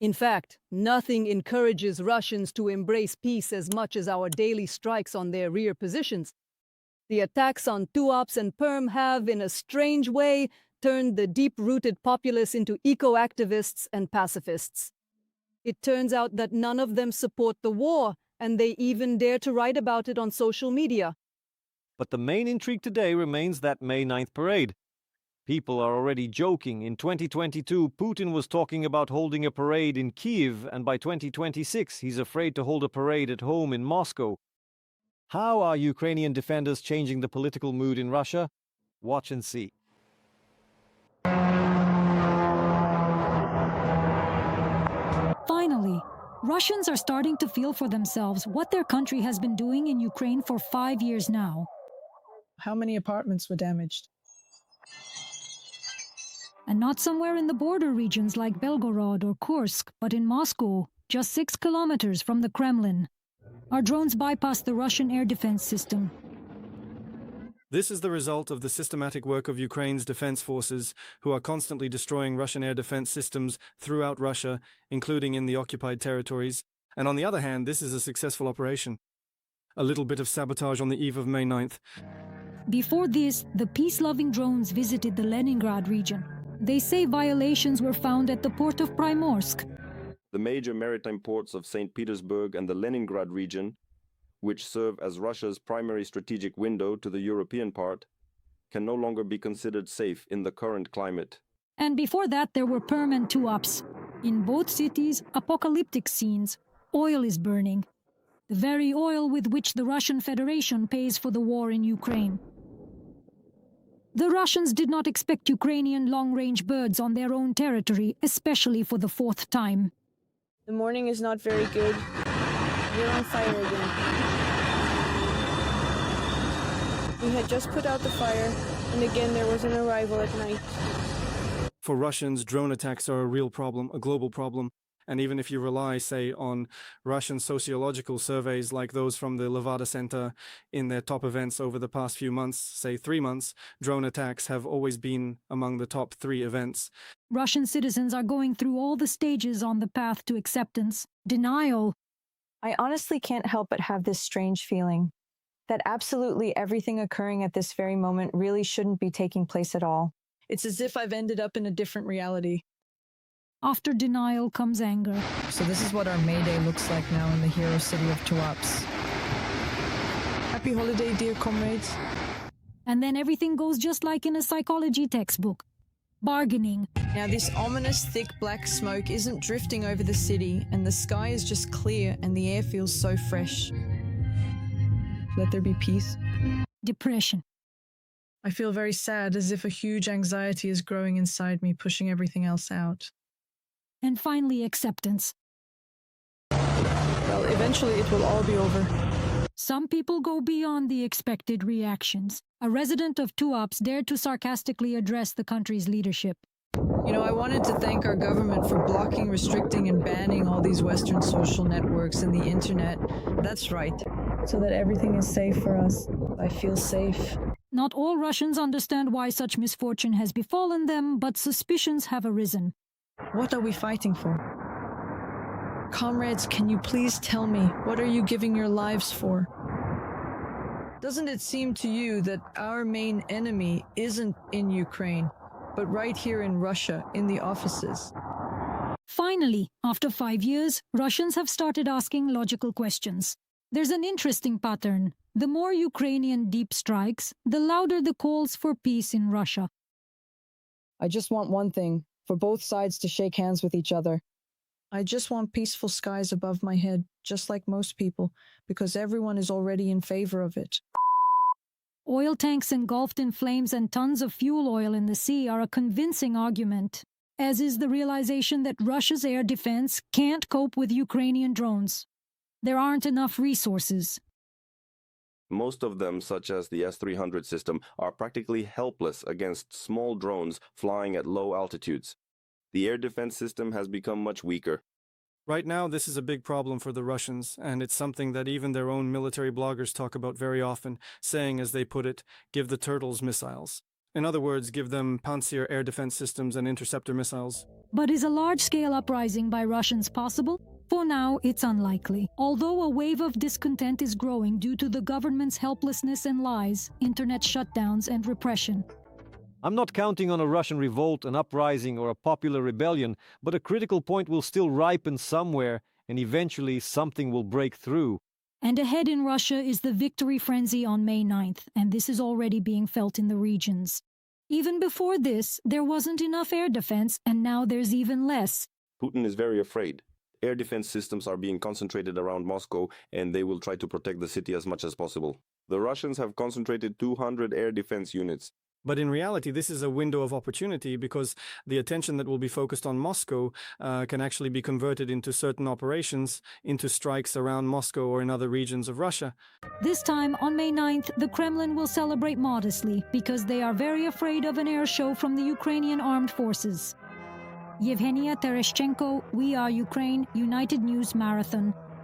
In fact, nothing encourages Russians to embrace peace as much as our daily strikes on their rear positions. The attacks on Tuapse and Perm have, in a strange way, turned the deep-rooted populace into eco-activists and pacifists. It turns out that none of them support the war, and they even dare to write about it on social media. But the main intrigue today remains that May 9th parade. People are already joking. In 2022, Putin was talking about holding a parade in Kyiv, and by 2026, he's afraid to hold a parade at home in Moscow. How are Ukrainian defenders changing the political mood in Russia? Watch and see. Finally, Russians are starting to feel for themselves what their country has been doing in Ukraine for 5 years now. How many apartments were damaged? And not somewhere in the border regions like Belgorod or Kursk, but in Moscow, just 6 kilometers from the Kremlin. Our drones bypassed the Russian air defense system. This is the result of the systematic work of Ukraine's defense forces, who are constantly destroying Russian air defense systems throughout Russia, including in the occupied territories. And on the other hand, this is a successful operation. A little bit of sabotage on the eve of May 9th. Before this, the peace-loving drones visited the Leningrad region. They say violations were found at the port of Primorsk. The major maritime ports of St. Petersburg and the Leningrad region, which serve as Russia's primary strategic window to the European part, can no longer be considered safe in the current climate. And before that, there were Perm and Tuapse. In both cities, apocalyptic scenes. Oil is burning. The very oil with which the Russian Federation pays for the war in Ukraine. The Russians did not expect Ukrainian long-range birds on their own territory, especially for the 4th time. The morning is not very good. We're on fire again. We had just put out the fire, and again there was an arrival at night. For Russians, drone attacks are a real problem, a global problem. And even if you rely, say, on Russian sociological surveys like those from the Levada Center in their top events over the past few months, say 3 months, drone attacks have always been among the top 3 events. Russian citizens are going through all the stages on the path to acceptance. Denial. I honestly can't help but have this strange feeling that absolutely everything occurring at this very moment really shouldn't be taking place at all. It's as if I've ended up in a different reality. After denial comes anger. So this is what our May Day looks like now in the hero city of Tuapse. Happy holiday, dear comrades. And then everything goes just like in a psychology textbook. Bargaining. Now this ominous thick black smoke isn't drifting over the city, and the sky is just clear and the air feels so fresh. Let there be peace. Depression. I feel very sad, as if a huge anxiety is growing inside me, pushing everything else out. And finally, acceptance. Well, eventually it will all be over. Some people go beyond the expected reactions. A resident of Tuapse dared to sarcastically address the country's leadership. You know, I wanted to thank our government for blocking, restricting, and banning all these Western social networks and the internet. That's right. So that everything is safe for us. I feel safe. Not all Russians understand why such misfortune has befallen them, but suspicions have arisen. What are we fighting for? Comrades, can you please tell me, what are you giving your lives for? Doesn't it seem to you that our main enemy isn't in Ukraine, but right here in Russia, in the offices? Finally, after 5 years, Russians have started asking logical questions. There's an interesting pattern. The more Ukrainian deep strikes, the louder the calls for peace in Russia. I just want one thing, for both sides to shake hands with each other. I just want peaceful skies above my head, just like most people, because everyone is already in favor of it. Oil tanks engulfed in flames and tons of fuel oil in the sea are a convincing argument, as is the realization that Russia's air defense can't cope with Ukrainian drones. There aren't enough resources. Most of them, such as the S-300 system, are practically helpless against small drones flying at low altitudes. The air defense system has become much weaker. Right now, this is a big problem for the Russians, and it's something that even their own military bloggers talk about very often, saying, as they put it, give the turtles missiles. In other words, give them Pantsir air defense systems and interceptor missiles. But is a large-scale uprising by Russians possible? For now, it's unlikely. Although a wave of discontent is growing due to the government's helplessness and lies, internet shutdowns and repression. I'm not counting on a Russian revolt, an uprising, or a popular rebellion, but a critical point will still ripen somewhere, and eventually something will break through. And ahead in Russia is the victory frenzy on May 9th, and this is already being felt in the regions. Even before this, there wasn't enough air defense, and now there's even less. Putin is very afraid. Air defense systems are being concentrated around Moscow, and they will try to protect the city as much as possible. The Russians have concentrated 200 air defense units. But in reality, this is a window of opportunity because the attention that will be focused on Moscow can actually be converted into certain operations, into strikes around Moscow or in other regions of Russia. This time, on May 9th, the Kremlin will celebrate modestly because they are very afraid of an air show from the Ukrainian armed forces. Yevgenia Tereshchenko, We Are Ukraine, United News Marathon.